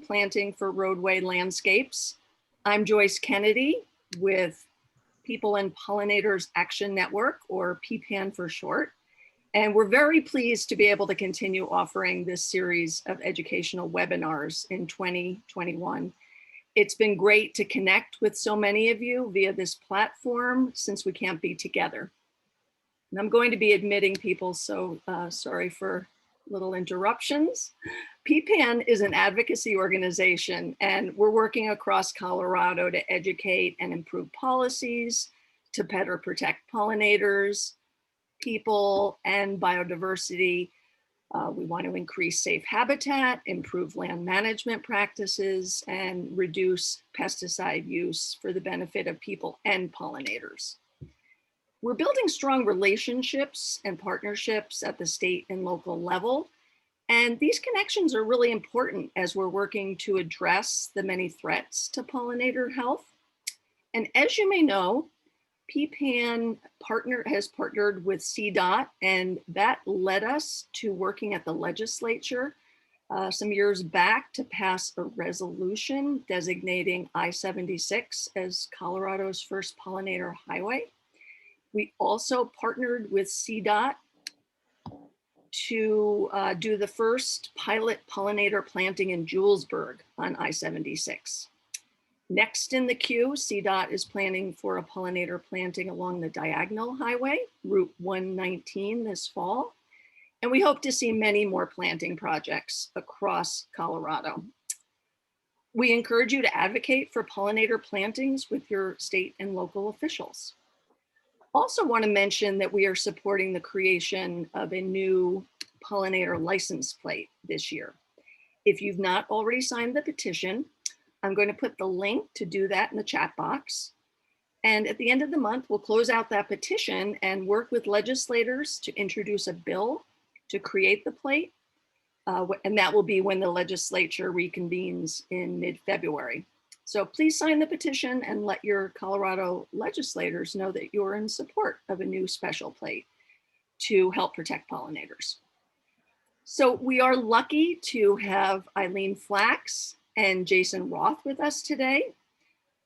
planting for Roadway Landscapes. I'm Joyce Kennedy with People and Pollinators Action Network, or PPAN for short. And we're very pleased to be able to continue offering this series of educational webinars in 2021. It's been great to connect with so many of you via this platform since we can't be together. And I'm going to be admitting people, so sorry for little interruptions. PPAN is an advocacy organization, and we're working across Colorado to educate and improve policies to better protect pollinators, people, and biodiversity. We want to increase safe habitat, improve land management practices, and reduce pesticide use for the benefit of people and pollinators. We're building strong relationships and partnerships at the state and local level. And these connections are really important as we're working to address the many threats to pollinator health. And as you may know, PPAN has partnered with CDOT, and that led us to working at the legislature some years back to pass a resolution designating I-76 as Colorado's first pollinator highway. We also partnered with CDOT to do the first pilot pollinator planting in Julesburg on I-76. Next in the queue, CDOT is planning for a pollinator planting along the Diagonal Highway, Route 119 this fall. And we hope to see many more planting projects across Colorado. We encourage you to advocate for pollinator plantings with your state and local officials. Also want to mention that we are supporting the creation of a new pollinator license plate this year. If you've not already signed the petition, I'm going to put the link to do that in the chat box. And at the end of the month, we'll close out that petition and work with legislators to introduce a bill to create the plate. And that will be when the legislature reconvenes in mid-February. So please sign the petition and let your Colorado legislators know that you're in support of a new special plate to help protect pollinators. So we are lucky to have Ilene Flax and Jason Roth with us today.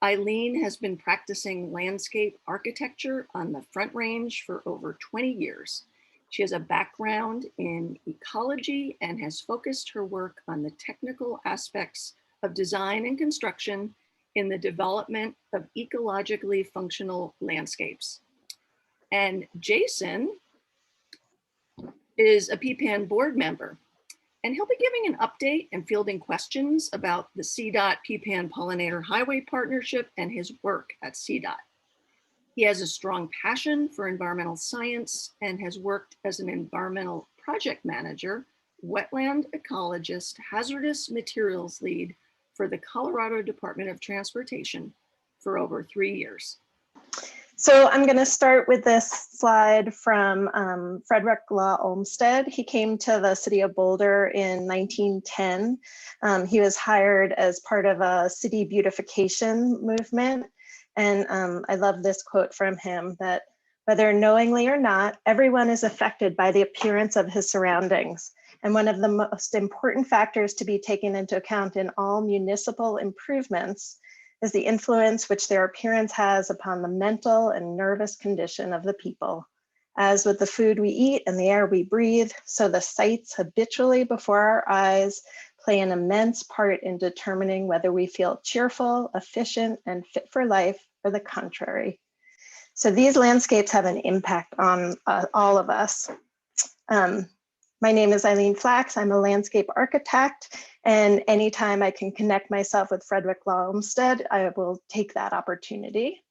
Ilene has been practicing landscape architecture on the Front Range for over 20 years. She has a background in ecology and has focused her work on the technical aspects of design and construction in the development of ecologically functional landscapes. And Jason is a PPAN board member, and he'll be giving an update and fielding questions about the CDOT PPAN Pollinator Highway Partnership and his work at CDOT. He has a strong passion for environmental science and has worked as an environmental project manager, wetland ecologist, hazardous materials lead for the Colorado Department of Transportation for over 3 years. So I'm going to start with this slide from Frederick Law Olmsted. He came to the city of Boulder in 1910. He was hired as part of a city beautification movement. And I love this quote from him, that whether knowingly or not, everyone is affected by the appearance of his surroundings. And one of the most important factors to be taken into account in all municipal improvements is the influence which their appearance has upon the mental and nervous condition of the people. As with the food we eat and the air we breathe, so the sights habitually before our eyes play an immense part in determining whether we feel cheerful, efficient, and fit for life, or the contrary. So these landscapes have an impact on all of us. My name is Ilene Flax. I'm a landscape architect, and anytime I can connect myself with Frederick Law Olmsted, I will take that opportunity.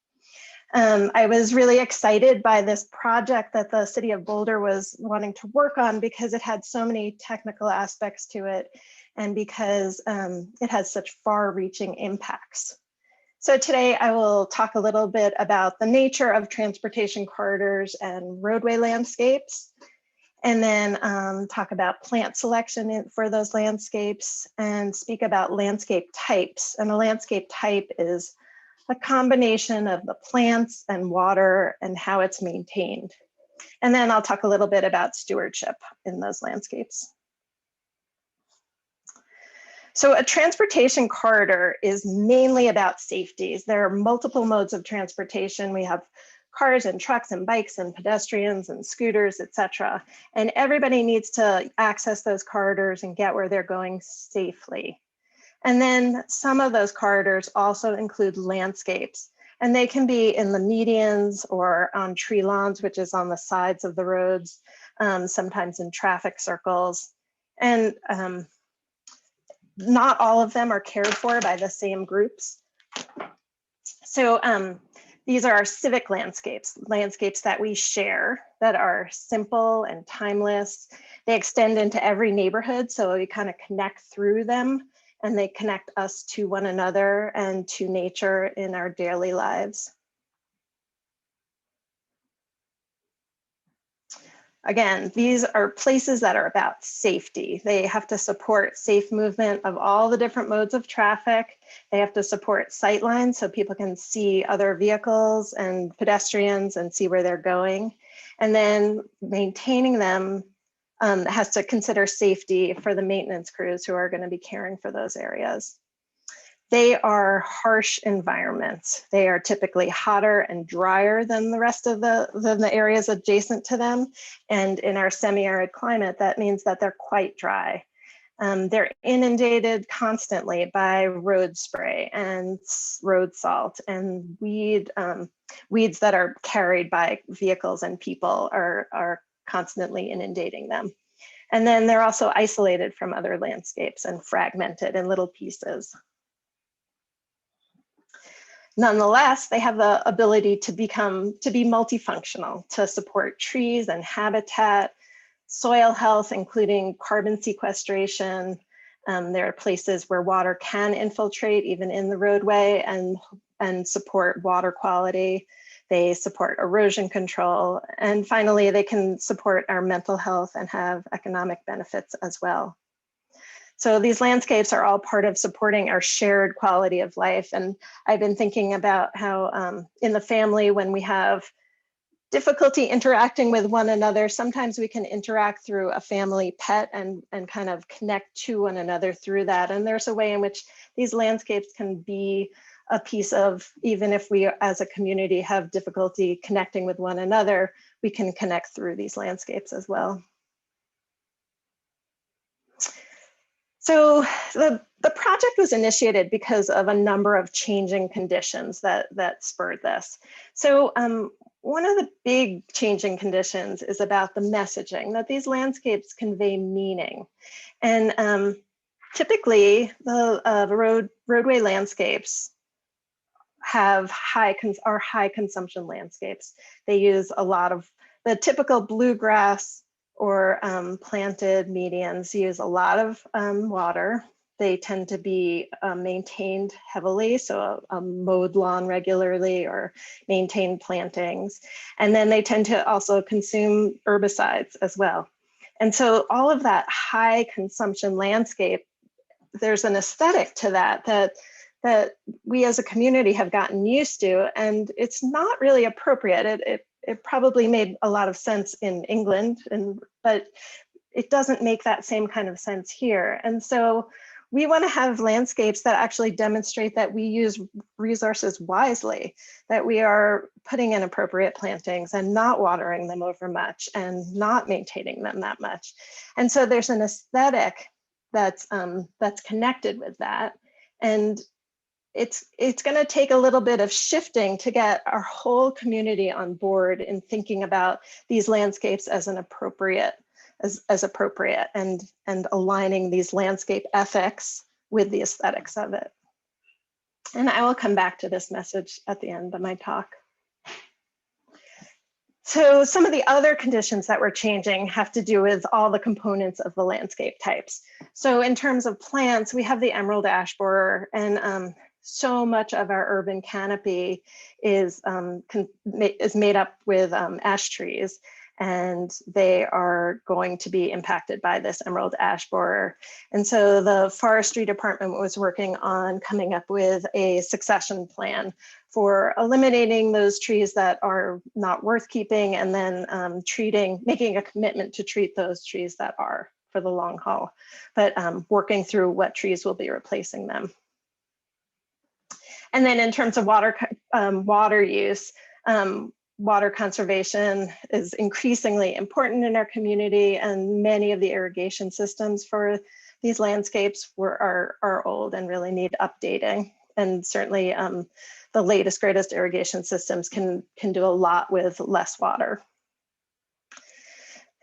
I was really excited by this project that the city of Boulder was wanting to work on because it had so many technical aspects to it, and because it has such far-reaching impacts. So today I will talk a little bit about the nature of transportation corridors and roadway landscapes, and then talk about plant selection for those landscapes, and speak about landscape types. And a landscape type is a combination of the plants and water and how it's maintained. And then I'll talk a little bit about stewardship in those landscapes. So a transportation corridor is mainly about safety. There are multiple modes of transportation. We have cars and trucks and bikes and pedestrians and scooters, etc. And everybody needs to access those corridors and get where they're going safely. And then some of those corridors also include landscapes, and they can be in the medians or on tree lawns, which is on the sides of the roads, sometimes in traffic circles. And not all of them are cared for by the same groups. So these are our civic landscapes, landscapes that we share, that are simple and timeless. They extend into every neighborhood, so we kind of connect through them, and they connect us to one another and to nature in our daily lives. Again, these are places that are about safety. They have to support safe movement of all the different modes of traffic. They have to support sight lines so people can see other vehicles and pedestrians and see where they're going. And then maintaining them has to consider safety for the maintenance crews who are going to be caring for those areas. They are harsh environments. They are typically hotter and drier than the rest of the areas adjacent to them. And in our semi-arid climate, that means that they're quite dry. They're inundated constantly by road spray and road salt, and weeds that are carried by vehicles and people are constantly inundating them. And then they're also isolated from other landscapes and fragmented in little pieces. Nonetheless, they have the ability to be multifunctional, to support trees and habitat, soil health, including carbon sequestration. There are places where water can infiltrate even in the roadway and support water quality. They support erosion control. And finally, they can support our mental health and have economic benefits as well. So these landscapes are all part of supporting our shared quality of life. And I've been thinking about how in the family, when we have difficulty interacting with one another, sometimes we can interact through a family pet and kind of connect to one another through that. And there's a way in which these landscapes can be a piece of, even if we as a community have difficulty connecting with one another, we can connect through these landscapes as well. So the project was initiated because of a number of changing conditions that spurred this. So one of the big changing conditions is about the messaging, that these landscapes convey meaning. And typically the roadway landscapes have high consumption landscapes. They use a lot of the typical bluegrass or planted medians use a lot of water. They tend to be maintained heavily, so a mowed lawn regularly or maintained plantings. And then they tend to also consume herbicides as well. And so all of that high consumption landscape, there's an aesthetic to that we as a community have gotten used to, and it's not really appropriate. It probably made a lot of sense in England, but it doesn't make that same kind of sense here. And so we want to have landscapes that actually demonstrate that we use resources wisely, that we are putting in appropriate plantings and not watering them over much and not maintaining them that much. And so there's an aesthetic that's connected with that. And it's going to take a little bit of shifting to get our whole community on board in thinking about these landscapes as appropriate and aligning these landscape ethics with the aesthetics of it. And I will come back to this message at the end of my talk. So some of the other conditions that we're changing have to do with all the components of the landscape types. So in terms of plants, we have the emerald ash borer, and so much of our urban canopy is made up with ash trees, and they are going to be impacted by this emerald ash borer. And so the forestry department was working on coming up with a succession plan for eliminating those trees that are not worth keeping, and then making a commitment to treat those trees that are for the long haul, but working through what trees will be replacing them. And then in terms of water use, water conservation is increasingly important in our community, and many of the irrigation systems for these landscapes are old and really need updating. And certainly the latest, greatest irrigation systems can do a lot with less water.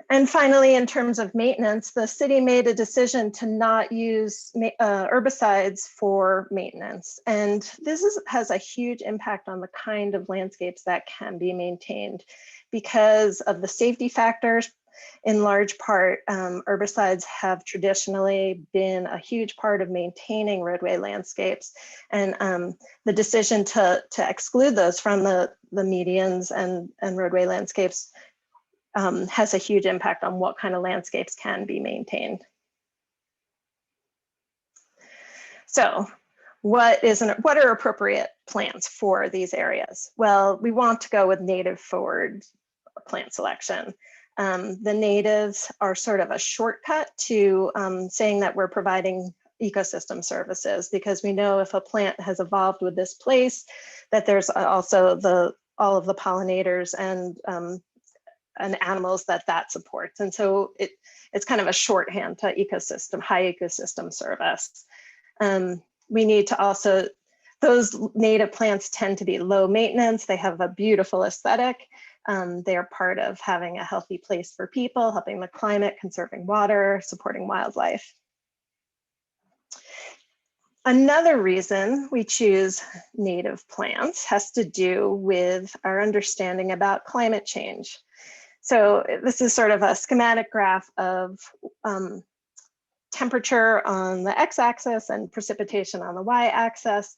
And finally, in terms of maintenance, the city made a decision to not use herbicides for maintenance. And this has a huge impact on the kind of landscapes that can be maintained because of the safety factors. In large part, herbicides have traditionally been a huge part of maintaining roadway landscapes. And the decision to exclude those from the medians and roadway landscapes has a huge impact on what kind of landscapes can be maintained. So what are appropriate plants for these areas? Well, we want to go with native forward plant selection. The natives are sort of a shortcut to saying that we're providing ecosystem services, because we know if a plant has evolved with this place, that there's also all of the pollinators and animals that supports. And so it's kind of a shorthand to high ecosystem service. We need to also, those native plants tend to be low maintenance. They have a beautiful aesthetic. They are part of having a healthy place for people, helping the climate, conserving water, supporting wildlife. Another reason we choose native plants has to do with our understanding about climate change. So this is sort of a schematic graph of temperature on the x-axis and precipitation on the y-axis.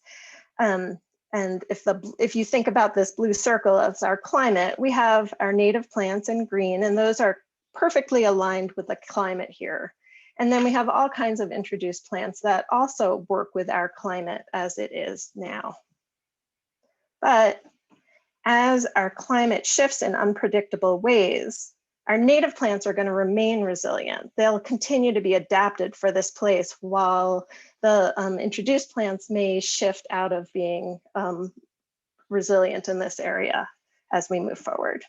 And if you think about this blue circle as our climate, we have our native plants in green, and those are perfectly aligned with the climate here. And then we have all kinds of introduced plants that also work with our climate as it is now. But as our climate shifts in unpredictable ways, our native plants are going to remain resilient. They'll continue to be adapted for this place, while the introduced plants may shift out of being resilient in this area as we move forward.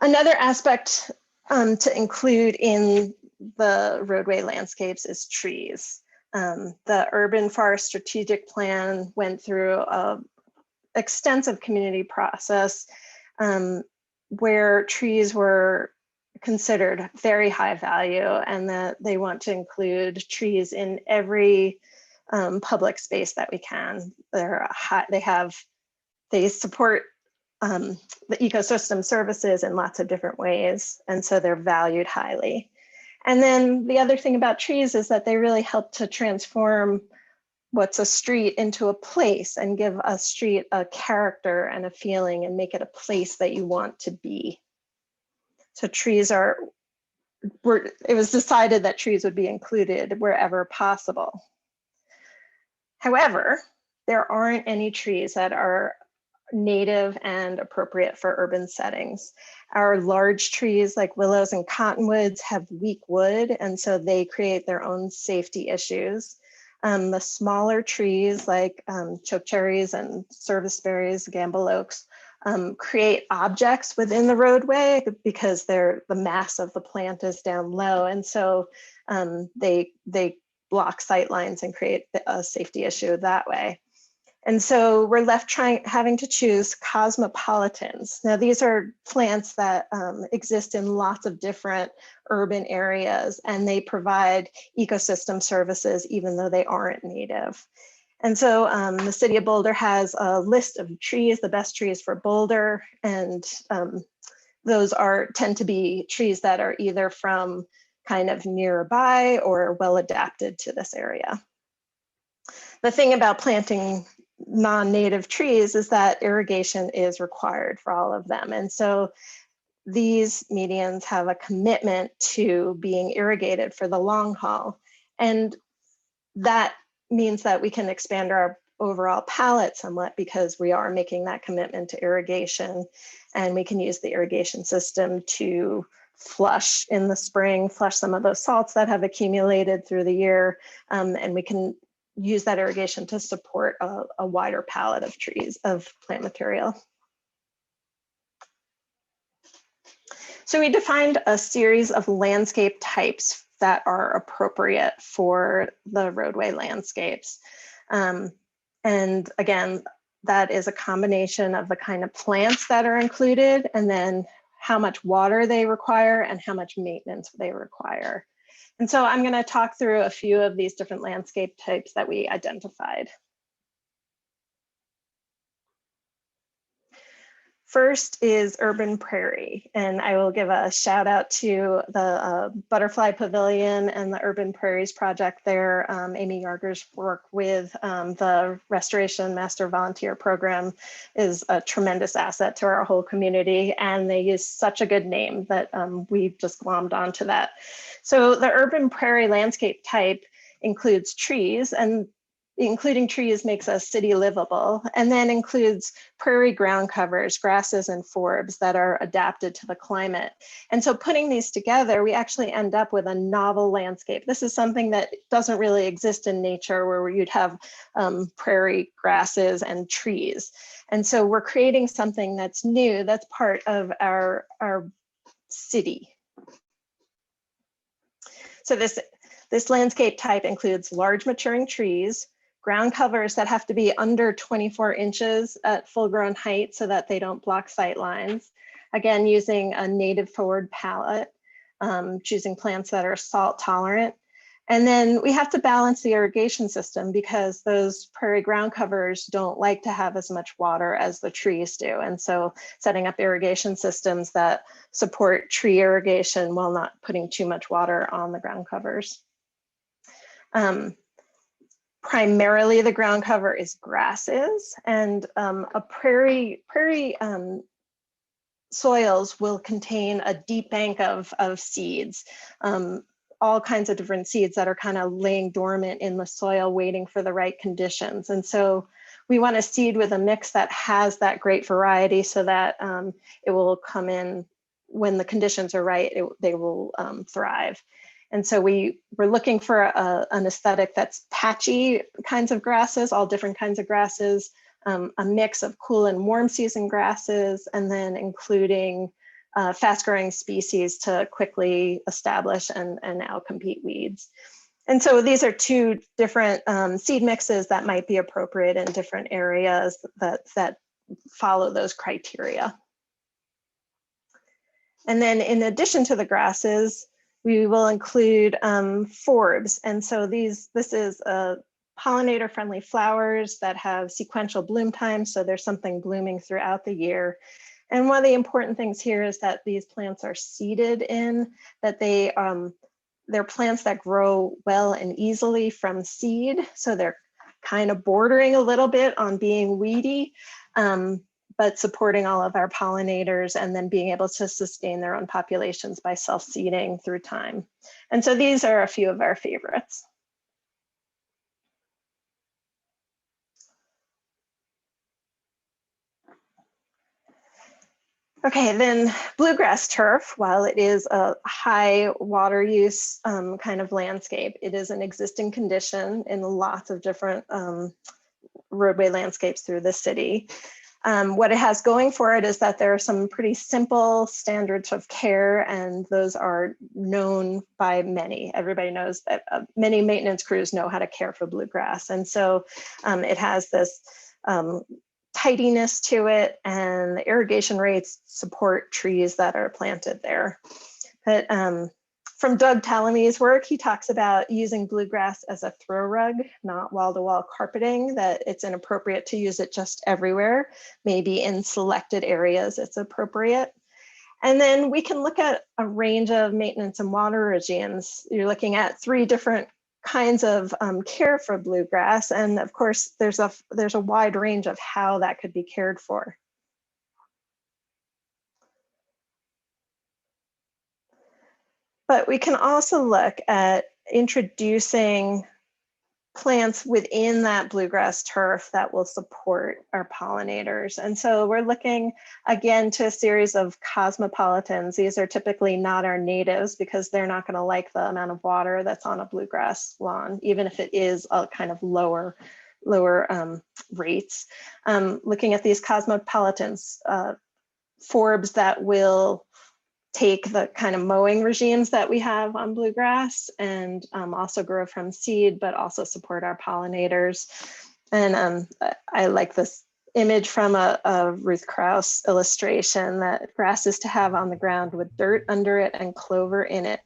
Another aspect to include in the roadway landscapes is trees. The Urban Forest Strategic Plan went through an extensive community process where trees were considered very high value, and that they want to include trees in every public space that we can. They support the ecosystem services in lots of different ways, and so they're valued highly. And then the other thing about trees is that they really help to transform what's a street into a place and give a street a character and a feeling and make it a place that you want to be. So trees it was decided that trees would be included wherever possible. However, there aren't any trees that are native and appropriate for urban settings. Our large trees like willows and cottonwoods have weak wood, and so they create their own safety issues. The smaller trees like chokecherries and serviceberries, gamble oaks, create objects within the roadway because the mass of the plant is down low, and so they block sight lines and create a safety issue that way. And so we're left having to choose cosmopolitans. Now, these are plants that exist in lots of different urban areas, and they provide ecosystem services even though they aren't native. And so the city of Boulder has a list of trees, the best trees for Boulder, and those tend to be trees that are either from kind of nearby or well adapted to this area. The thing about planting non-native trees is that irrigation is required for all of them. And so these medians have a commitment to being irrigated for the long haul. And that means that we can expand our overall palette somewhat because we are making that commitment to irrigation, and we can use the irrigation system to flush in the spring, flush some of those salts that have accumulated through the year, and we can use that irrigation to support a wider palette of trees, of plant material. So we defined a series of landscape types that are appropriate for the roadway landscapes. And again, that is a combination of the kind of plants that are included and then how much water they require and how much maintenance they require. And so I'm going to talk through a few of these different landscape types that we identified. First is Urban Prairie, and I will give a shout out to the Butterfly Pavilion and the Urban Prairies project there. Amy Yarger's work with the Restoration Master Volunteer Program is a tremendous asset to our whole community, and they use such a good name that we just glommed onto that. So the Urban Prairie landscape type includes trees, and including trees makes a city livable, and then includes prairie ground covers, grasses, and forbs that are adapted to the climate. And so putting these together, we actually end up with a novel landscape. This is something that doesn't really exist in nature, where you'd have prairie grasses and trees. And so we're creating something that's new, that's part of our city. So this landscape type includes large maturing trees, ground covers that have to be under 24 inches at full grown height so that they don't block sight lines. Again, using a native forward palette, choosing plants that are salt tolerant. And then we have to balance the irrigation system because those prairie ground covers don't like to have as much water as the trees do. And so setting up irrigation systems that support tree irrigation while not putting too much water on the ground covers. Primarily, the ground cover is grasses, and a prairie soils will contain a deep bank of seeds, all kinds of different seeds that are kind of laying dormant in the soil, waiting for the right conditions. And so we want to seed with a mix that has that great variety so that it will come in when the conditions are right, they will thrive. And so we're looking for an aesthetic that's patchy kinds of grasses, all different kinds of grasses, a mix of cool and warm season grasses, and then including fast growing species to quickly establish and outcompete weeds. And so these are two different seed mixes that might be appropriate in different areas that follow those criteria. And then in addition to the grasses, we will include forbs. And so this is pollinator-friendly flowers that have sequential bloom time. So there's something blooming throughout the year. And one of the important things here is that these plants are seeded in, that they're plants that grow well and easily from seed. So they're kind of bordering a little bit on being weedy, but supporting all of our pollinators and then being able to sustain their own populations by self-seeding through time. And so these are a few of our favorites. Okay, then bluegrass turf, while it is a high water use kind of landscape, it is an existing condition in lots of different roadway landscapes through the city. What it has going for it is that there are some pretty simple standards of care, and those are known by many. Everybody knows that many maintenance crews know how to care for bluegrass. And so it has this tidiness to it, and the irrigation rates support trees that are planted there. But from Doug Talamy's work, he talks about using bluegrass as a throw rug, not wall-to-wall carpeting, that it's inappropriate to use it just everywhere. Maybe in selected areas it's appropriate. And then we can look at a range of maintenance and water regimes. You're looking at 3 different kinds of care for bluegrass. And of course, there's a wide range of how that could be cared for. But we can also look at introducing plants within that bluegrass turf that will support our pollinators. And so we're looking again to a series of cosmopolitans. These are typically not our natives because they're not going to like the amount of water that's on a bluegrass lawn, even if it is a kind of lower rates. Looking at these cosmopolitans, forbs that will take the kind of mowing regimes that we have on bluegrass and also grow from seed, but also support our pollinators. And I like this image from a Ruth Krauss illustration that grass is to have on the ground with dirt under it and clover in it.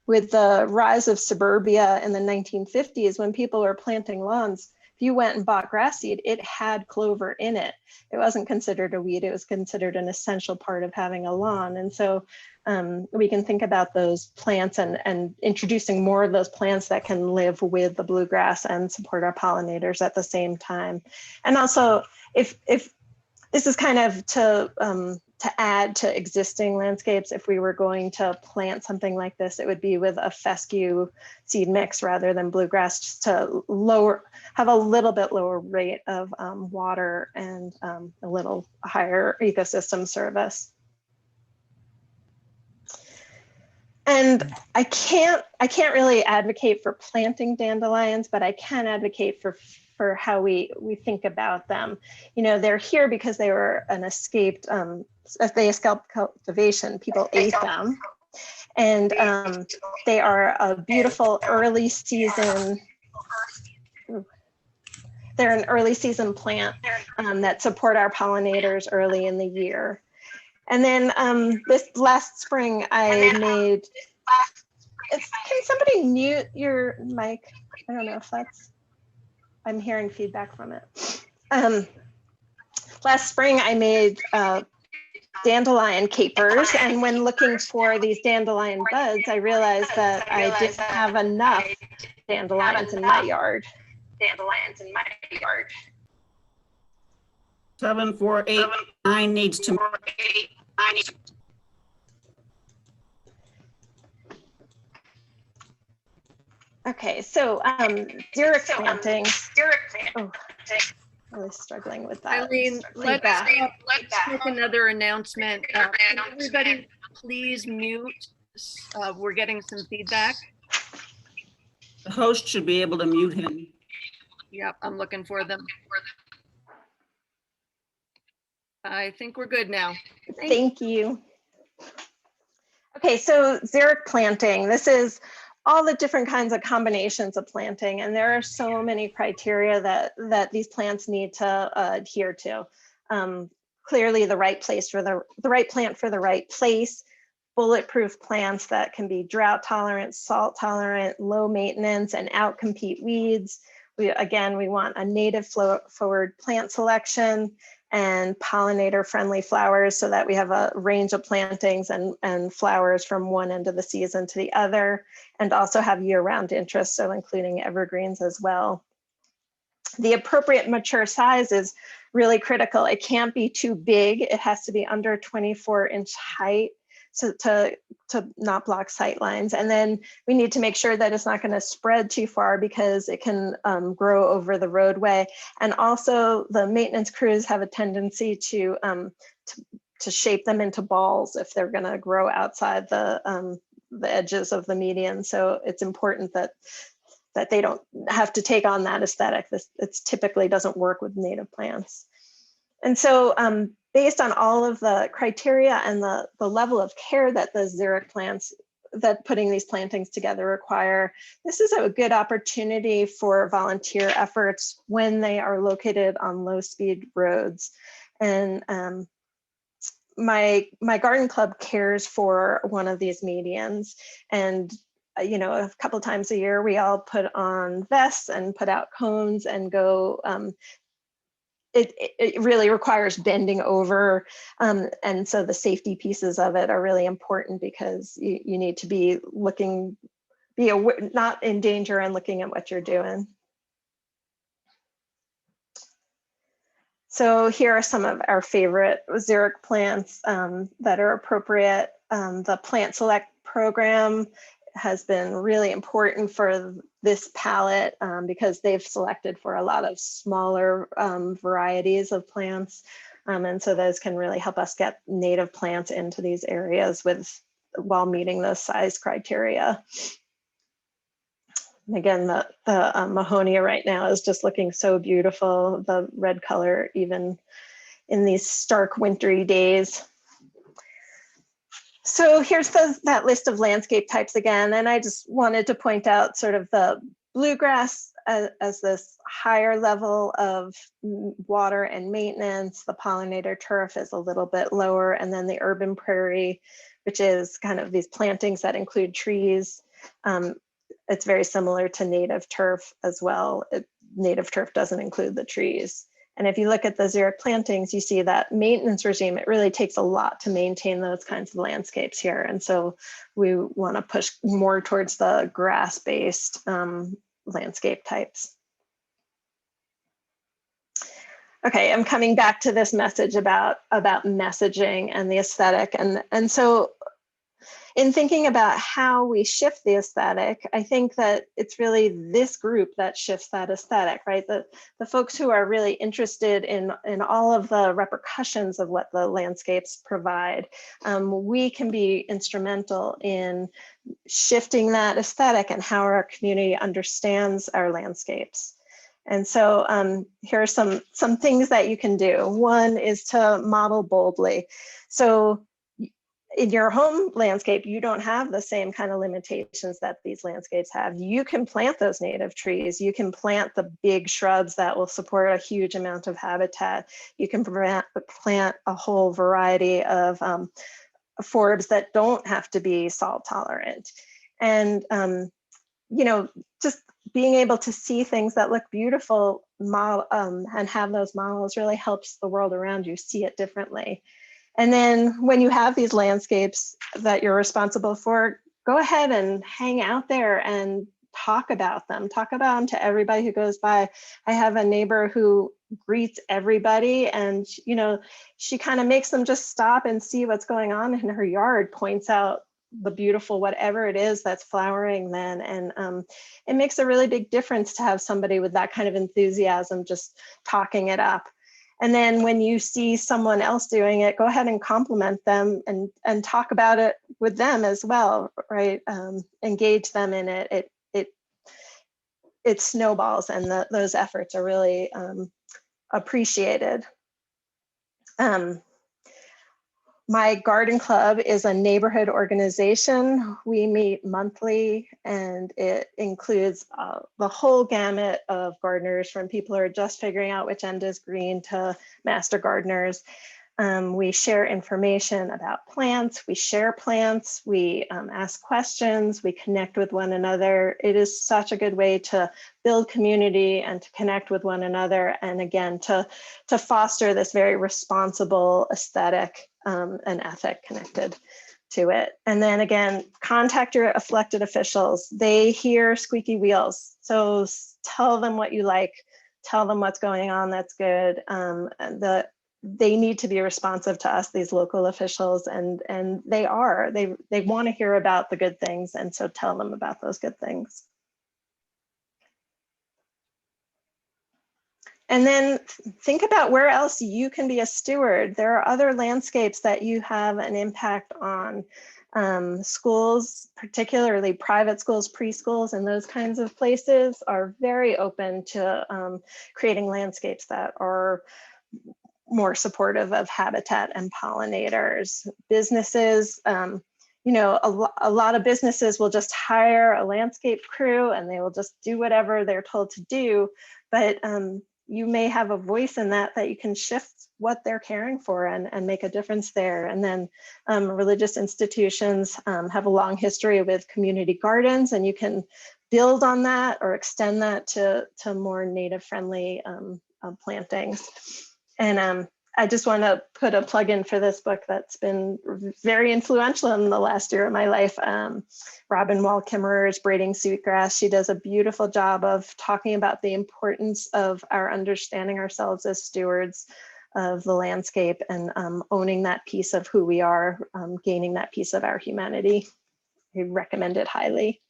With the rise of suburbia in the 1950s, when people were planting lawns, if you went and bought grass seed, it had clover in it. It wasn't considered a weed, it was considered an essential part of having a lawn. And so we can think about those plants and introducing more of those plants that can live with the bluegrass and support our pollinators at the same time. And also, if this is kind of to add to existing landscapes, if we were going to plant something like this, it would be with a fescue seed mix rather than bluegrass, just to have a little bit lower rate of water and a little higher ecosystem service. And I can't really advocate for planting dandelions, but I can advocate for how we think about them. You know, they're here because they were an escaped cultivation. People ate them, and they are a beautiful early season. They're an early season plant that support our pollinators early in the year. And then this last spring, I made, can somebody mute your mic? I don't know if that's, I'm hearing feedback from it. Last spring, I made dandelion capers. And when looking for these dandelion buds, I realized that I didn't have enough dandelions in my yard. 7489 needs to. Okay, so Xeric planting. Oh, really struggling with that. Ilene, let's make another announcement. Can everybody please mute? We're getting some feedback. The host should be able to mute him. Yep, I'm looking for them. I think we're good now. Thank you. Okay, so Xeric planting. This is all the different kinds of combinations of planting, and there are so many criteria that these plants need to adhere to. Clearly, the right place for the right plant for the right place. Bulletproof plants that can be drought tolerant, salt tolerant, low maintenance, and outcompete weeds. We want a native forward plant selection and pollinator-friendly flowers so that we have a range of plantings and flowers from one end of the season to the other, and also have year-round interest, so including evergreens as well. The appropriate mature size is really critical. It can't be too big. It has to be under 24-inch height so to not block sight lines. And then we need to make sure that it's not going to spread too far because it can grow over the roadway. And also the maintenance crews have a tendency to shape them into balls if they're going to grow outside the edges of the median. So it's important that they don't have to take on that aesthetic. It typically doesn't work with native plants. And so based on all of the criteria and the level of care that the Xeric plants, that putting these plantings together require, this is a good opportunity for volunteer efforts when they are located on low-speed roads. And my garden club cares for one of these medians, and a couple times a year we all put on vests and put out cones and go. It really requires bending over, and so the safety pieces of it are really important because you need to be not in danger and looking at what you're doing. So here are some of our favorite Xeric plants that are appropriate. The Plant Select program has been really important for this palette because they've selected for a lot of smaller varieties of plants. And so those can really help us get native plants into these areas while meeting those size criteria. And again, the Mahonia right now is just looking so beautiful, the red color, even in these stark wintry days. So here's that list of landscape types again, and I just wanted to point out sort of the bluegrass as this higher level of water and maintenance. The pollinator turf is a little bit lower, and then the urban prairie, which is kind of these plantings that include trees. It's very similar to native turf as well. Native turf doesn't include the trees. And if you look at the xeric plantings, you see that maintenance regime, it really takes a lot to maintain those kinds of landscapes here. And so we want to push more towards the grass-based landscape types. Okay, I'm coming back to this message about messaging and the aesthetic. And so in thinking about how we shift the aesthetic, I think that it's really this group that shifts that aesthetic, right? The folks who are really interested in all of the repercussions of what the landscapes provide. We can be instrumental in shifting that aesthetic and how our community understands our landscapes. And so here are some things that you can do. One is to model boldly. So in your home landscape, you don't have the same kind of limitations that these landscapes have. You can plant those native trees. You can plant the big shrubs that will support a huge amount of habitat. You can plant a whole variety of forbs that don't have to be salt tolerant. And, you know, just being able to see things that look beautiful and have those models really helps the world around you see it differently. And then when you have these landscapes that you're responsible for, go ahead and hang out there and talk about them to everybody who goes by. I have a neighbor who greets everybody, and you know, she kind of makes them just stop and see what's going on in her yard, points out the beautiful whatever it is that's flowering then. And it makes a really big difference to have somebody with that kind of enthusiasm just talking it up. And then when you see someone else doing it, go ahead and compliment them and talk about it with them as well, right? Engage them in it. It snowballs, and those efforts are really appreciated. My garden club is a neighborhood organization. We meet monthly, and it includes the whole gamut of gardeners, from people who are just figuring out which end is green to master gardeners. We share information about plants, we share plants, we ask questions, we connect with one another. It is such a good way to build community and to connect with one another, and again, to foster this very responsible aesthetic and ethic connected to it. And then again, contact your elected officials. They hear squeaky wheels, so tell them what you like, tell them what's going on that's good. They need to be responsive to us, these local officials, and they want to hear about the good things, and so tell them about those good things. And then think about where else you can be a steward. There are other landscapes that you have an impact on. Schools, particularly private schools, preschools, and those kinds of places are very open to creating landscapes that are more supportive of habitat and pollinators. Businesses, you know, a lot of businesses will just hire a landscape crew and they will just do whatever they're told to do, but you may have a voice in that you can shift what they're caring for and make a difference there. And then religious institutions have a long history with community gardens, and you can build on that or extend that to more native friendly plantings. And I just want to put a plug in for this book that's been very influential in the last year of my life. Robin Wall Kimmerer's Braiding Sweetgrass. She does a beautiful job of talking about the importance of our understanding ourselves as stewards of the landscape and owning that piece of who we are, gaining that piece of our humanity. we recommend it highly.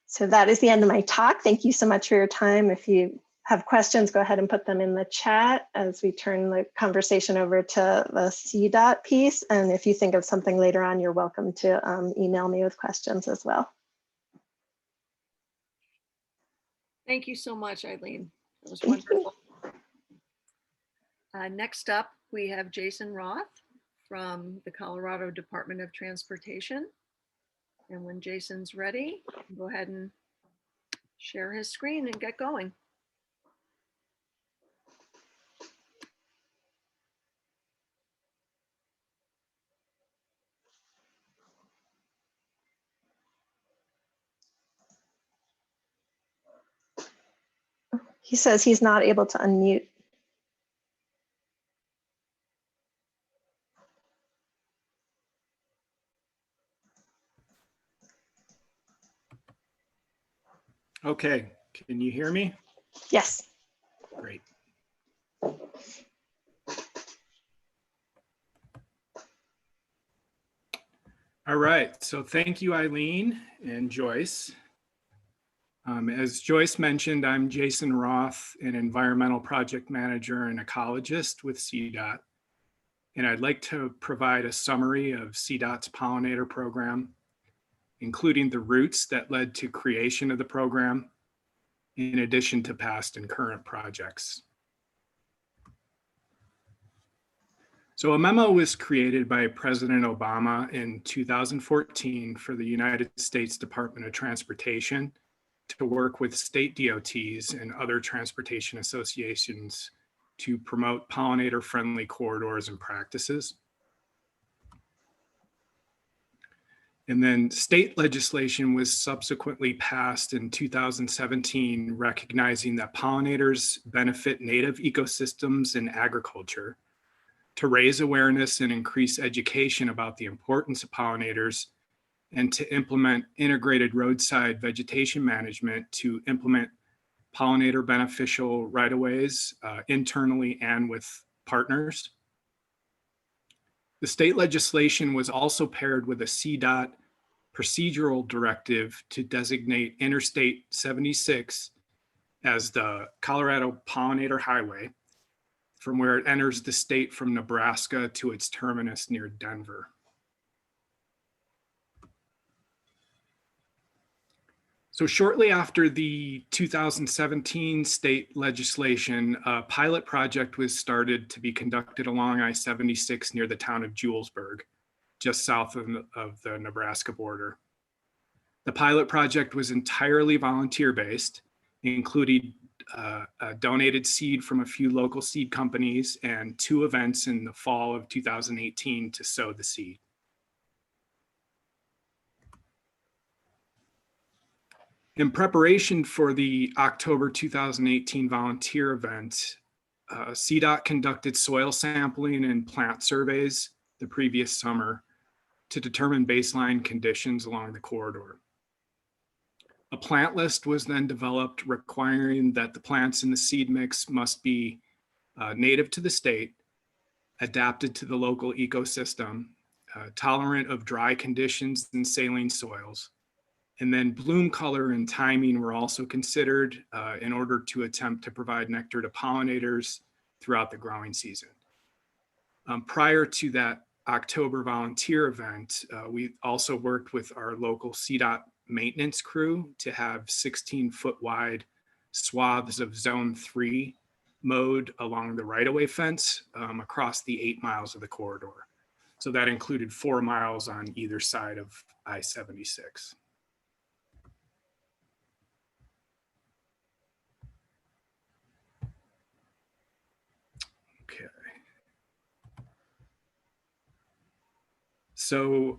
So that is the end of my talk. Thank you so much for your time. If you have questions, go ahead and put them in the chat as we turn the conversation over to the CDOT piece. And if you think of something later on, you're welcome to email me with questions as well. Thank you so much, Ilene. That was wonderful. Next up, we have Jason Roth from the Colorado Department of Transportation. And when Jason's ready, go ahead and share his screen and get going. He says he's not able to unmute. Okay, can you hear me? Yes. Great. All right, so thank you, Ilene and Joyce. As Joyce mentioned, I'm Jason Roth, an environmental project manager and ecologist with CDOT. And I'd like to provide a summary of CDOT's pollinator program, including the roots that led to creation of the program, in addition to past and current projects. So a memo was created by President Obama in 2014 for the United States Department of Transportation to work with state DOTs and other transportation associations to promote pollinator-friendly corridors and practices. And then state legislation was subsequently passed in 2017, recognizing that pollinators benefit native ecosystems and agriculture, to raise awareness and increase education about the importance of pollinators, and to implement integrated roadside vegetation management to implement pollinator beneficial right-of-ways internally and with partners. The state legislation was also paired with a CDOT procedural directive to designate Interstate 76 as the Colorado Pollinator Highway, from where it enters the state from Nebraska to its terminus near Denver. So shortly after the 2017 state legislation, a pilot project was started to be conducted along I-76 near the town of Julesburg, just south of the Nebraska border. The pilot project was entirely volunteer-based, including a donated seed from a few local seed companies and 2 events in the fall of 2018 to sow the seed. In preparation for the October 2018 volunteer event, CDOT conducted soil sampling and plant surveys the previous summer to determine baseline conditions along the corridor. A plant list was then developed requiring that the plants in the seed mix must be native to the state, adapted to the local ecosystem, tolerant of dry conditions and saline soils. And then bloom color and timing were also considered in order to attempt to provide nectar to pollinators throughout the growing season. Prior to that October volunteer event, we also worked with our local CDOT maintenance crew to have 16-foot wide swaths of zone 3 mowed along the right-of-way fence across the 8 miles of the corridor. So that included 4 miles on either side of I-76. Okay. So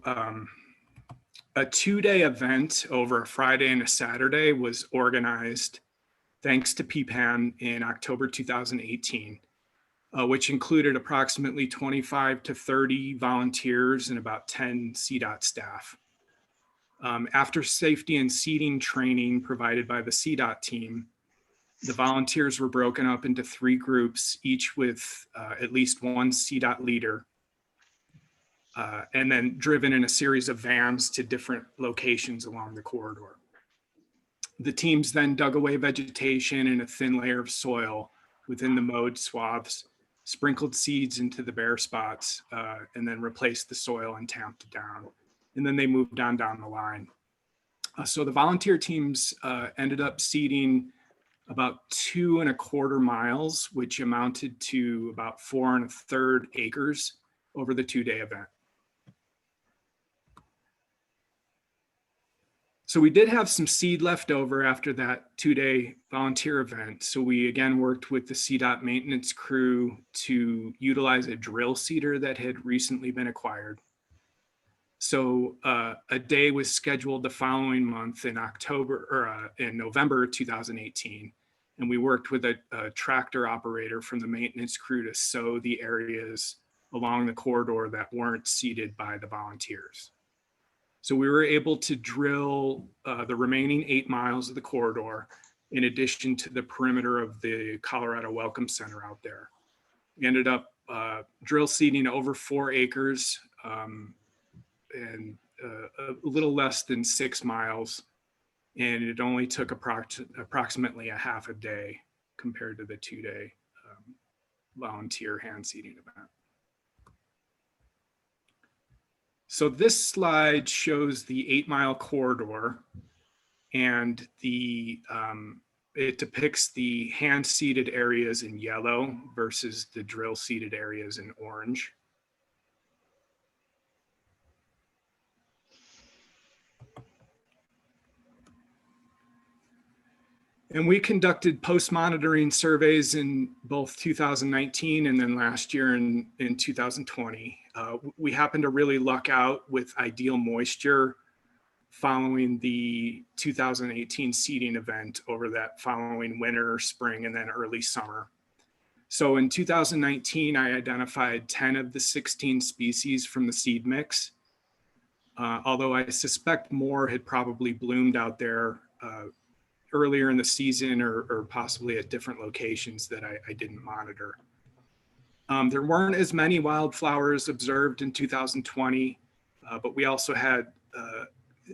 a 2-day event over a Friday and a Saturday was organized thanks to PPAN in October 2018, which included approximately 25 to 30 volunteers and about 10 CDOT staff. After safety and seating training provided by the CDOT team, the volunteers were broken up into 3 groups, each with at least 1 CDOT leader. and then driven in a series of vans to different locations along the corridor. The teams then dug away vegetation and a thin layer of soil within the mowed swaths, sprinkled seeds into the bare spots, and then replaced the soil and tamped it down. And then they moved on down the line. So the volunteer teams ended up seeding about 2¼ miles, which amounted to about 4 1/3 acres over the 2-day event. So we did have some seed left over after that 2-day volunteer event. So we again worked with the CDOT maintenance crew to utilize a drill seeder that had recently been acquired. So a day was scheduled the following month in November 2018. And we worked with a tractor operator from the maintenance crew to sow the areas along the corridor that weren't seeded by the volunteers. So we were able to drill the remaining 8 miles of the corridor in addition to the perimeter of the Colorado Welcome Center out there. We ended up drill seeding over 4 acres and a little less than 6 miles. And it only took approximately a half a day compared to the 2-day volunteer hand seeding event. So this slide shows the 8-mile corridor, and it depicts the hand seeded areas in yellow versus the drill seeded areas in orange. And we conducted post-monitoring surveys in both 2019 and then last year in 2020. We happened to really luck out with ideal moisture following the 2018 seeding event over that following winter, spring, and then early summer. So in 2019, I identified 10 of the 16 species from the seed mix, although I suspect more had probably bloomed out there earlier in the season or possibly at different locations that I didn't monitor. There weren't as many wildflowers observed in 2020, but we also had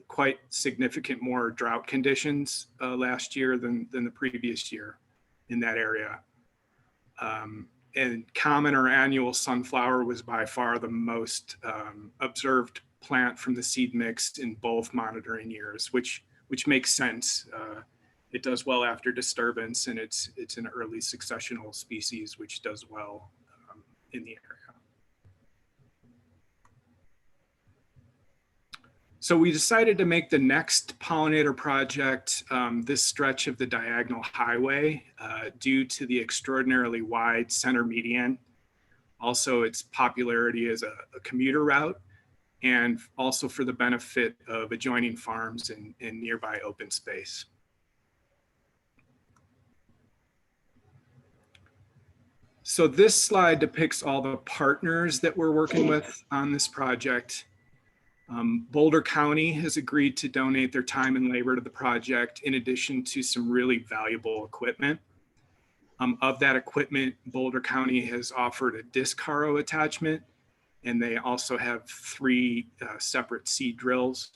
quite significant more drought conditions last year than the previous year in that area. And common or annual sunflower was by far the most observed plant from the seed mix in both monitoring years, which makes sense. It does well after disturbance, and it's an early successional species which does well in the area. So we decided to make the next pollinator project this stretch of the diagonal highway due to the extraordinarily wide center median, also its popularity as a commuter route, and also for the benefit of adjoining farms and nearby open space. So this slide depicts all the partners that we're working with on this project. Boulder County has agreed to donate their time and labor to the project in addition to some really valuable equipment. Of that equipment, Boulder County has offered a disc harrow attachment, and they also have 3 separate seed drills,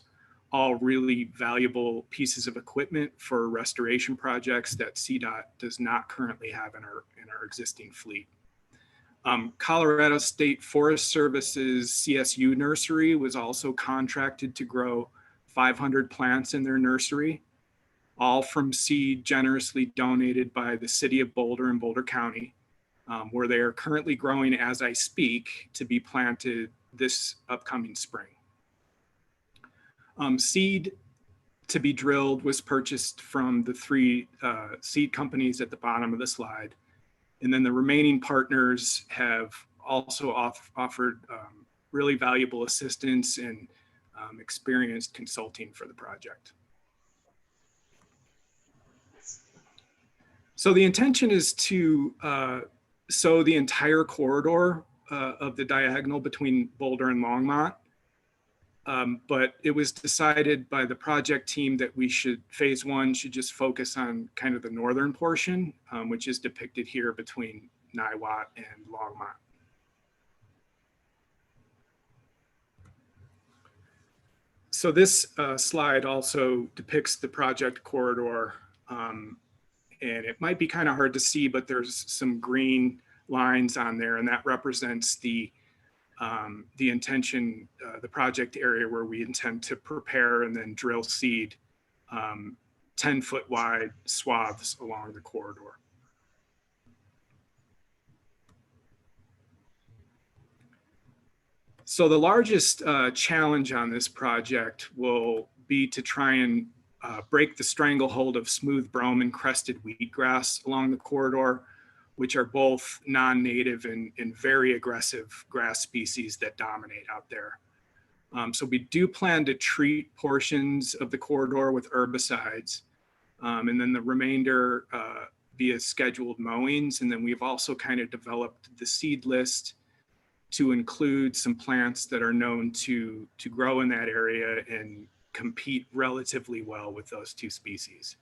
all really valuable pieces of equipment for restoration projects that CDOT does not currently have in our existing fleet. Colorado State Forest Service's CSU nursery was also contracted to grow 500 plants in their nursery, all from seed generously donated by the city of Boulder and Boulder County, where they are currently growing as I speak to be planted this upcoming spring. Seed to be drilled was purchased from the 3 seed companies at the bottom of the slide. And then the remaining partners have also offered really valuable assistance and experienced consulting for the project. So the intention is to sow the entire corridor of the diagonal between Boulder and Longmont. But it was decided by the project team that phase 1 should just focus on kind of the northern portion, which is depicted here between Niwot and Longmont. So this slide also depicts the project corridor. And it might be kind of hard to see, but there's some green lines on there, and that represents the intention, the project area where we intend to prepare and then drill seed 10-foot wide swaths along the corridor. So the largest challenge on this project will be to try and break the stranglehold of smooth brome and crested wheatgrass along the corridor, which are both non-native and very aggressive grass species that dominate out there. So we do plan to treat portions of the corridor with herbicides, and then the remainder via scheduled mowings. And then we've also kind of developed the seed list to include some plants that are known to grow in that area and compete relatively well with those two species.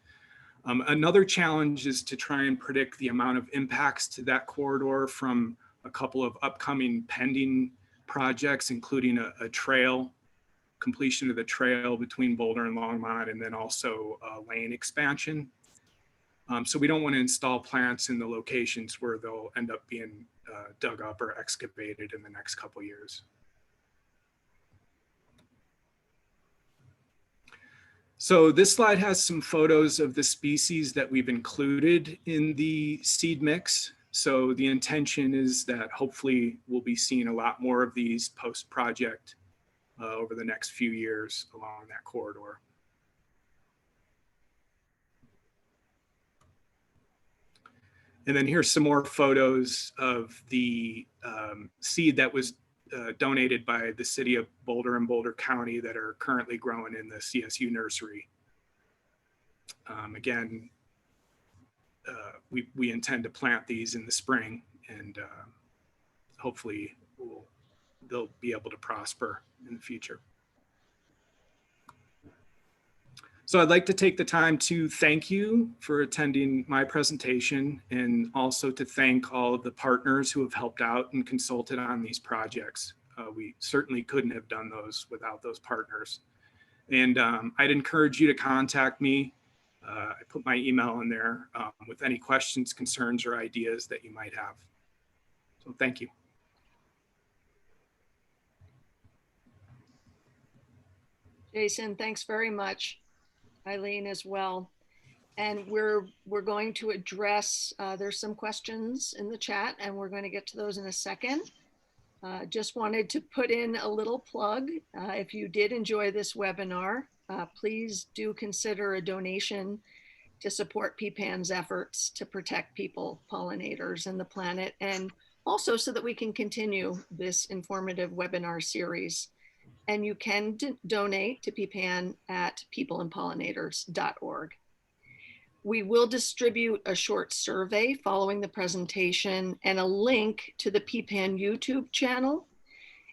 Another challenge is to try and predict the amount of impacts to that corridor from a couple of upcoming pending projects, including a trail, completion of the trail between Boulder and Longmont, and then also lane expansion. So we don't want to install plants in the locations where they'll end up being dug up or excavated in the next couple of years. So this slide has some photos of the species that we've included in the seed mix. So the intention is that hopefully we'll be seeing a lot more of these post-project over the next few years along that corridor. And then here's some more photos of the seed that was donated by the city of Boulder and Boulder County that are currently growing in the CSU nursery. Again, we intend to plant these in the spring, and hopefully they'll be able to prosper in the future. So I'd like to take the time to thank you for attending my presentation, and also to thank all of the partners who have helped out and consulted on these projects. We certainly couldn't have done those without those partners. And I'd encourage you to contact me. I put my email in there with any questions, concerns, or ideas that you might have. So thank you. Jason, thanks very much. Ilene as well. And we're going to address, there's some questions in the chat, and we're going to get to those in a second. Just wanted to put in a little plug. If you did enjoy this webinar, please do consider a donation to support PPAN's efforts to protect people, pollinators, and the planet, and also so that we can continue this informative webinar series. And you can donate to PPAN at peopleandpollinators.org. We will distribute a short survey following the presentation and a link to the PPAN YouTube channel.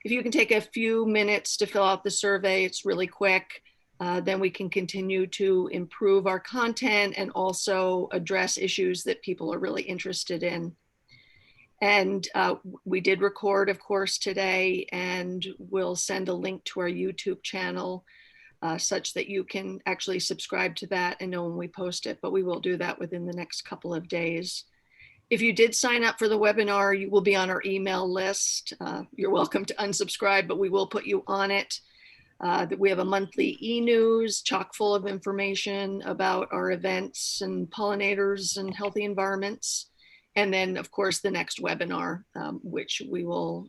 If you can take a few minutes to fill out the survey, it's really quick. Then we can continue to improve our content and also address issues that people are really interested in. And we did record, of course, today, and we'll send a link to our YouTube channel such that you can actually subscribe to that and know when we post it, but we will do that within the next couple of days. If you did sign up for the webinar, you will be on our email list. You're welcome to unsubscribe, but we will put you on it. That we have a monthly e-news chock full of information about our events and pollinators and healthy environments. And then, of course, the next webinar, which we will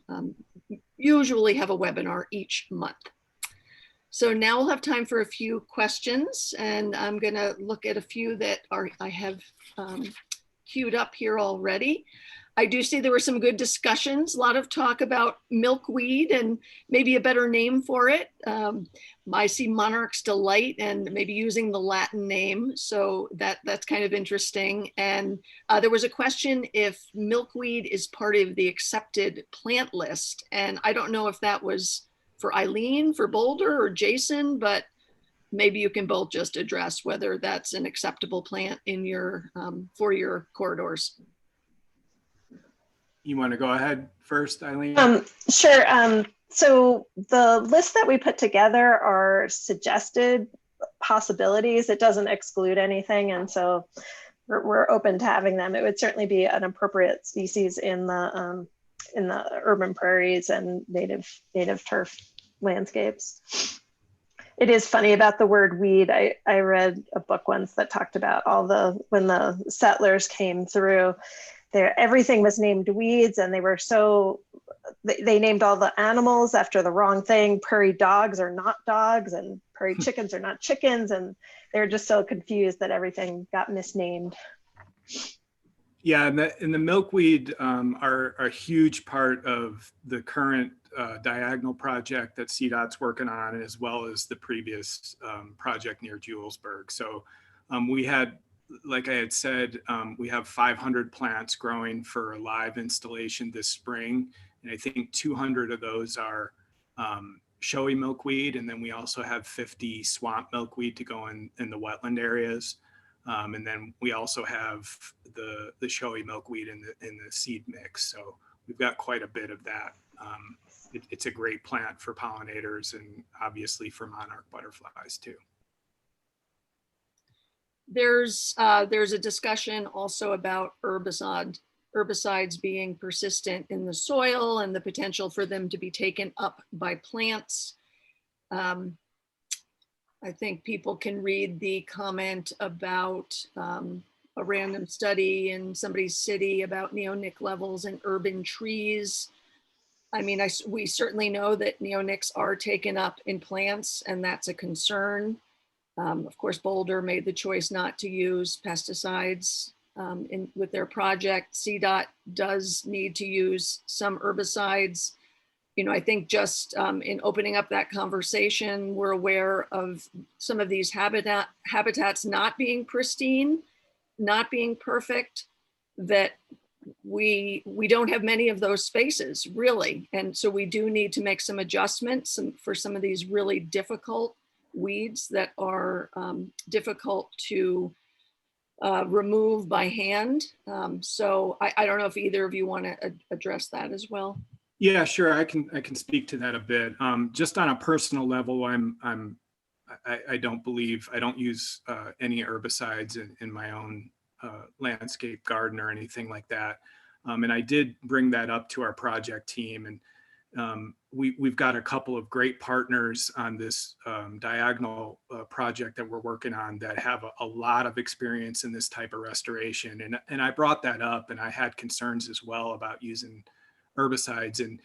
usually have a webinar each month. So now we'll have time for a few questions, and I'm going to look at a few that I have queued up here already. I do see there were some good discussions, a lot of talk about milkweed and maybe a better name for it. I see Monarch's Delight and maybe using the Latin name. So that's kind of interesting. And there was a question if milkweed is part of the accepted plant list. And I don't know if that was for Ilene, for Boulder, or Jason, but maybe you can both just address whether that's an acceptable plant in your for your corridors. You want to go ahead first, Ilene? Sure. So the list that we put together are suggested possibilities. It doesn't exclude anything. And so we're open to having them. It would certainly be an appropriate species in the urban prairies and native turf landscapes. It is funny about the word weed. I read a book once that talked about when the settlers came through, everything was named weeds, and they named all the animals after the wrong thing. Prairie dogs are not dogs, and prairie chickens are not chickens, and they're just so confused that everything got misnamed. Yeah, and the milkweed are a huge part of the current diagonal project that CDOT's working on, as well as the previous project near Julesburg. So we had, like I had said, we have 500 plants growing for a live installation this spring. And I think 200 of those are showy milkweed. And then we also have 50 swamp milkweed to go in the wetland areas. And then we also have the showy milkweed in the seed mix. So we've got quite a bit of that. It's a great plant for pollinators and obviously for monarch butterflies too. There's a discussion also about herbicides being persistent in the soil and the potential for them to be taken up by plants. I think people can read the comment about a random study in somebody's city about neonic levels in urban trees. I mean, we certainly know that neonics are taken up in plants, and that's a concern. Of course, Boulder made the choice not to use pesticides with their project. CDOT does need to use some herbicides. You know, I think just in opening up that conversation, we're aware of some of these habitats not being pristine, not being perfect, that we don't have many of those spaces really. And so we do need to make some adjustments for some of these really difficult weeds that are difficult to remove by hand. So I don't know if either of you want to address that as well. Yeah, sure. I can speak to that a bit. Just on a personal level, I don't use any herbicides in my own landscape garden or anything like that. And I did bring that up to our project team, and we've got a couple of great partners on this diagonal project that we're working on that have a lot of experience in this type of restoration. And I brought that up, and I had concerns as well about using herbicides, and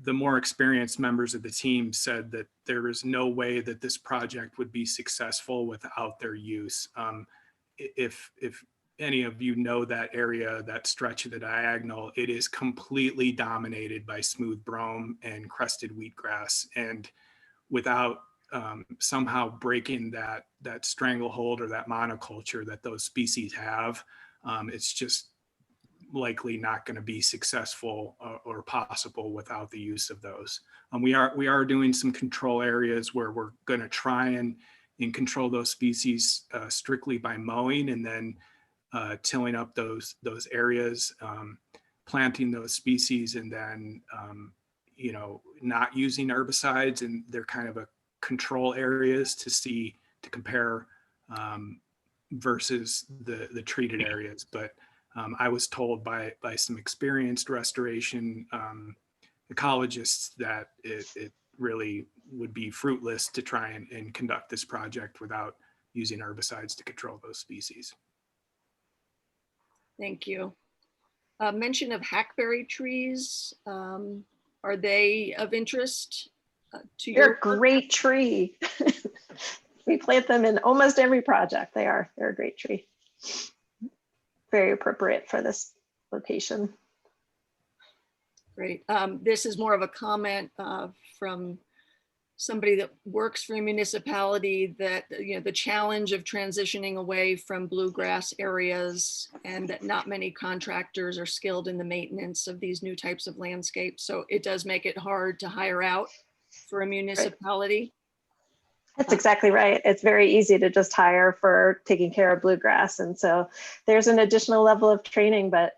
the more experienced members of the team said that there is no way that this project would be successful without their use. If any of you know that area, that stretch of the diagonal, it is completely dominated by smooth brome and crested wheatgrass, and without somehow breaking that stranglehold or that monoculture that those species have, it's just likely not going to be successful or possible without the use of those. We are doing some control areas where we're going to try and control those species strictly by mowing, and then tilling up those areas, planting those species, and then not using herbicides. And they're kind of a control areas to compare versus the treated areas. But I was told by some experienced restoration ecologists that it really would be fruitless to try and conduct this project without using herbicides to control those species. Thank you. Mention of hackberry trees. Are they of interest to you? They're a great tree. We plant them in almost every project. They're a great tree. Very appropriate for this location. Great. This is more of a comment from somebody that works for a municipality, that the challenge of transitioning away from bluegrass areas, and that not many contractors are skilled in the maintenance of these new types of landscapes. So it does make it hard to hire out for a municipality. That's exactly right. It's very easy to just hire for taking care of bluegrass. And so there's an additional level of training, but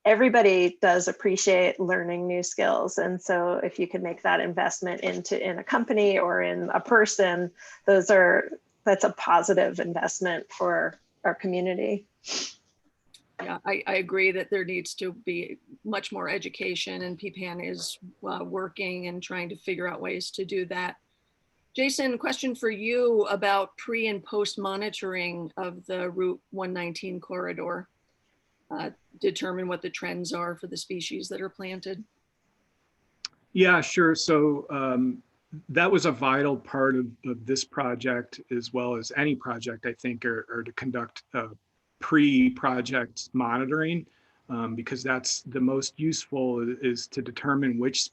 everybody does appreciate learning new skills. And so if you can make that investment in a company or in a person, that's a positive investment for our community. Yeah, I agree that there needs to be much more education, and PPAN is working and trying to figure out ways to do that. Jason, question for you about pre and post monitoring of the Route 119 corridor. Determine what the trends are for the species that are planted. Yeah, sure. So that was a vital part of this project, as well as any project, I think, are to conduct pre-project monitoring, because that's the most useful, is to determine which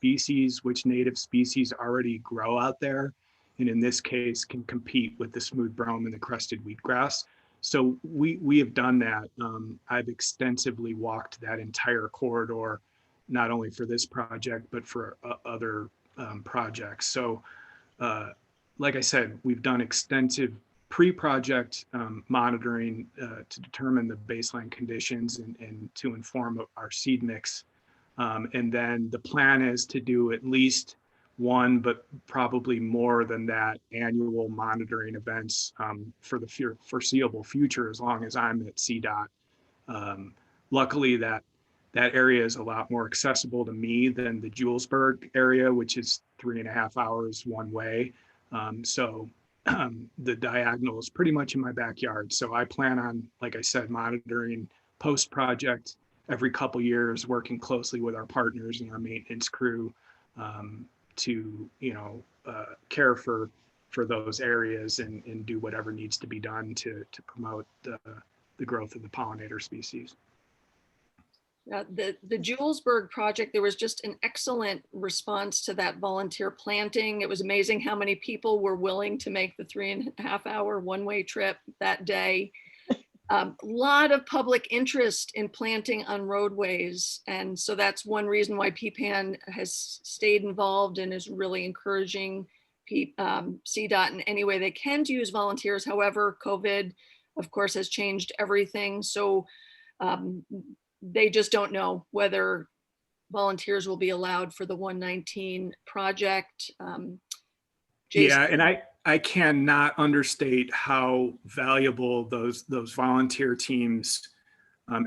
native species already grow out there, and in this case can compete with the smooth brome and the crested wheatgrass. So we have done that. I've extensively walked that entire corridor, not only for this project, but for other projects. So like I said, we've done extensive pre-project monitoring to determine the baseline conditions and to inform our seed mix. And then the plan is to do at least one, but probably more than that, annual monitoring events for the foreseeable future, as long as I'm at CDOT. Luckily, that area is a lot more accessible to me than the Julesburg area, which is 3.5 hours one way. So the diagonal is pretty much in my backyard. So I plan on, like I said, monitoring post-project every couple years, working closely with our partners and our maintenance crew to, care for those areas and do whatever needs to be done to promote the growth of the pollinator species. The Julesburg project, there was just an excellent response to that volunteer planting. It was amazing how many people were willing to make the 3.5 hour one-way trip that day. A lot of public interest in planting on roadways. And so that's one reason why PPAN has stayed involved and is really encouraging CDOT in any way they can to use volunteers. However, COVID, of course, has changed everything. So they just don't know whether volunteers will be allowed for the 119 project. Yeah, and I cannot understate how valuable those volunteer teams,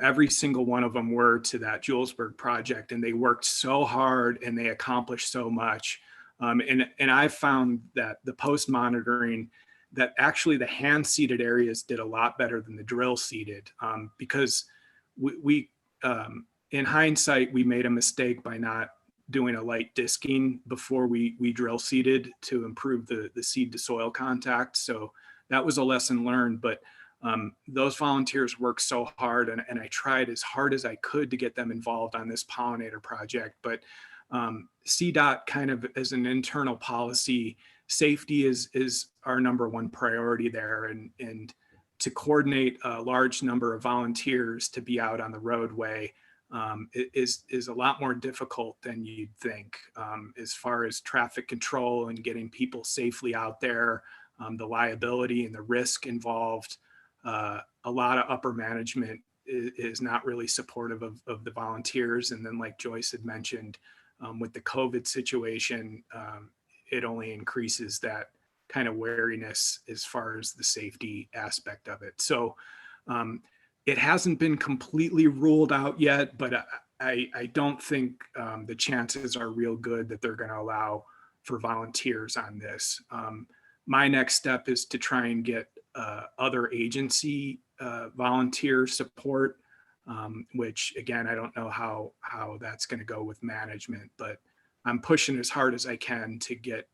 every single one of them, were to that Julesburg project, and they worked so hard and they accomplished so much. And I found that the post monitoring, that actually the hand seeded areas did a lot better than the drill seeded, because we in hindsight, we made a mistake by not doing a light disking before we drill seeded to improve the seed to soil contact. So that was a lesson learned, but those volunteers worked so hard, and I tried as hard as I could to get them involved on this pollinator project. But CDOT, kind of as an internal policy, safety is our number one priority there, and to coordinate a large number of volunteers to be out on the roadway is a lot more difficult than you'd think, as far as traffic control and getting people safely out there, the liability and the risk involved. A lot of upper management is not really supportive of the volunteers. And then, like Joyce had mentioned, with the COVID situation, it only increases that kind of wariness as far as the safety aspect of it. So it hasn't been completely ruled out yet, but I don't think the chances are real good that they're going to allow for volunteers on this. My next step is to try and get other agency volunteer support, which again, I don't know how that's going to go with management, but I'm pushing as hard as I can to get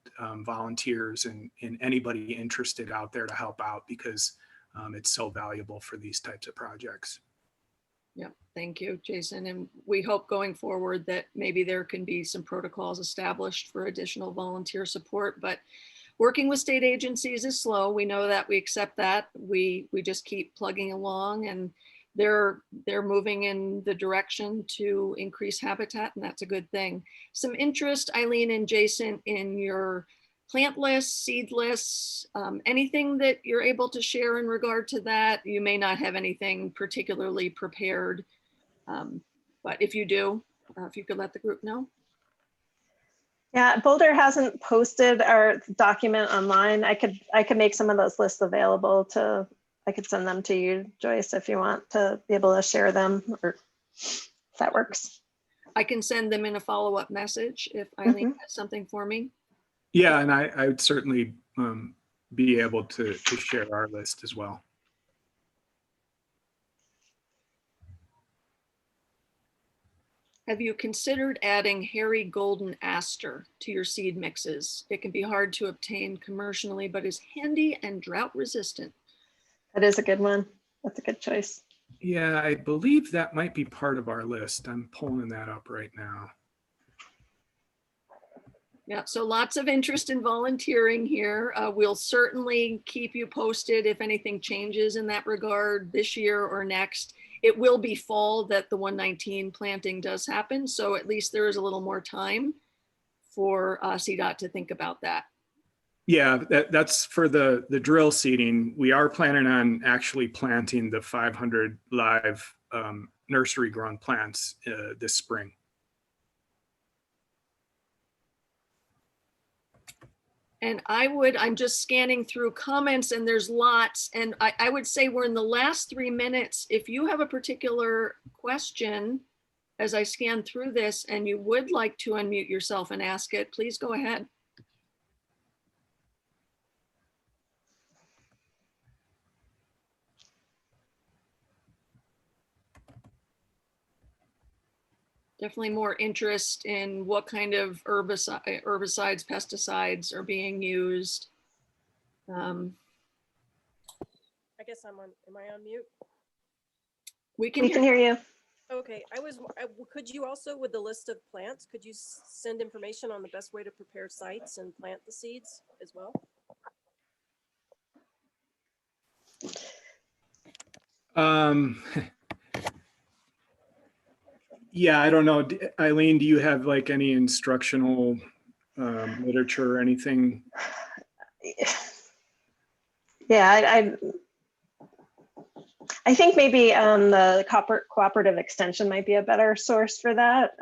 volunteers and anybody interested out there to help out, because it's so valuable for these types of projects. Yeah, thank you, Jason. And we hope going forward that maybe there can be some protocols established for additional volunteer support, but working with state agencies is slow. We know that, we accept that. We just keep plugging along, and they're moving in the direction to increase habitat, and that's a good thing. Some interest, Ilene and Jason, in your plant lists, seed lists, anything that you're able to share in regard to that? You may not have anything particularly prepared. But if you do, if you could let the group know. Yeah, Boulder hasn't posted our document online. I could make some of those lists available to, I could send them to you, Joyce, if you want to be able to share them, or if that works. I can send them in a follow-up message if Ilene has something for me. Yeah, and I would certainly be able to share our list as well. Have you considered adding hairy golden aster to your seed mixes? It can be hard to obtain commercially, but is handy and drought resistant. That is a good one. That's a good choice. Yeah, I believe that might be part of our list. I'm pulling that up right now. Yeah, so lots of interest in volunteering here. We'll certainly keep you posted if anything changes in that regard this year or next. It will be fall that the 119 planting does happen, so at least there is a little more time for CDOT to think about that. Yeah, that's for the drill seeding. We are planning on actually planting the 500 live nursery grown plants this spring. And I'm just scanning through comments and there's lots. And I would say we're in the last 3 minutes. If you have a particular question, as I scan through this and you would like to unmute yourself and ask it, please go ahead. Definitely more interest in what kind of herbicides, pesticides are being used. I guess am I on mute? We can hear you. Okay, could you also, with the list of plants, could you send information on the best way to prepare sites and plant the seeds as well? Yeah, I don't know. Ilene, do you have like any instructional literature or anything? Yeah, I think maybe the cooperative extension might be a better source for that.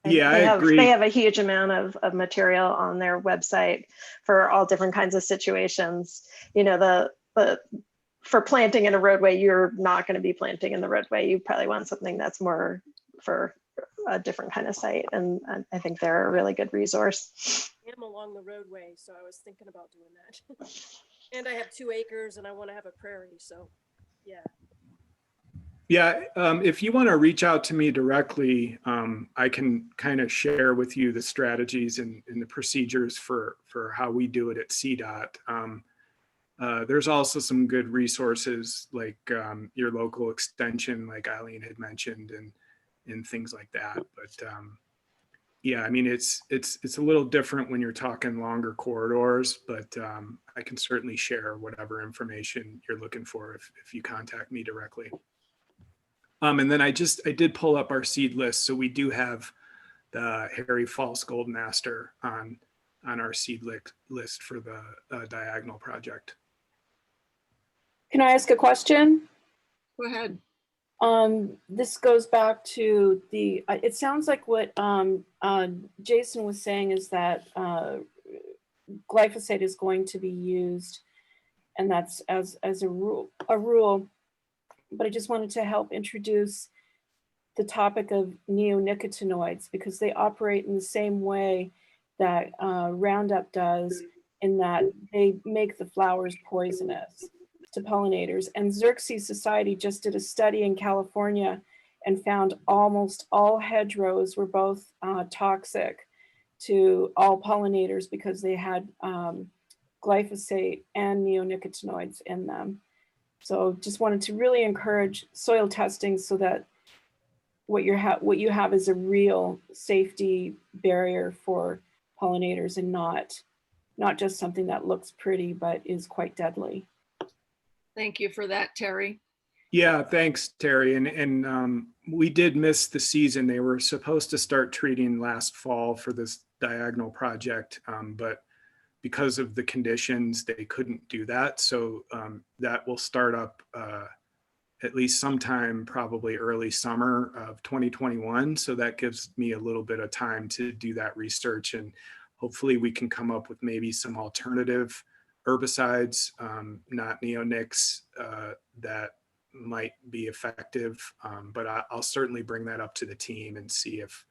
Yeah, I agree. They have a huge amount of material on their website for all different kinds of situations. You know, for planting in a roadway, you're not going to be planting in the roadway. You probably want something that's more for a different kind of site. And I think they're a really good resource. I'm along the roadway, so I was thinking about doing that. And I have 2 acres and I want to have a prairie, so yeah. Yeah, if you want to reach out to me directly, I can kind of share with you the strategies and the procedures for how we do it at CDOT. There's also some good resources like your local extension, like Ilene had mentioned, and things like that. But yeah, I mean, it's a little different when you're talking longer corridors, but I can certainly share whatever information you're looking for if you contact me directly. And then I did pull up our seed list. So we do have the hairy false golden aster on our seed list for the diagonal project. Can I ask a question? Go ahead. This goes back to it sounds like what Jason was saying is that glyphosate is going to be used, and that's as a rule. But I just wanted to help introduce the topic of neonicotinoids, because they operate in the same way that Roundup does, in that they make the flowers poisonous to pollinators. And Xerxes Society just did a study in California and found almost all hedgerows were both toxic to all pollinators because they had glyphosate and neonicotinoids in them. So just wanted to really encourage soil testing so that what you have is a real safety barrier for pollinators, and not just something that looks pretty but is quite deadly. Thank you for that, Terry. Yeah, thanks, Terry. And we did miss the season. They were supposed to start treating last fall for this diagonal project, but because of the conditions, they couldn't do that. So that will start up at least sometime probably early summer of 2021. So that gives me a little bit of time to do that research, and hopefully we can come up with maybe some alternative herbicides, not neonics, that might be effective. But I'll certainly bring that up to the team and see if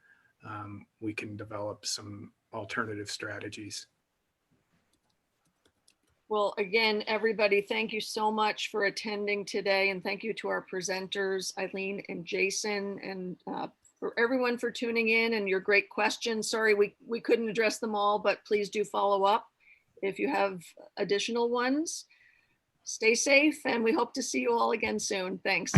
we can develop some alternative strategies. Well, again, everybody, thank you so much for attending today. And thank you to our presenters, Ilene and Jason, and for everyone for tuning in and your great questions. Sorry, we couldn't address them all, but please do follow up if you have additional ones. Stay safe, and we hope to see you all again soon. Thanks.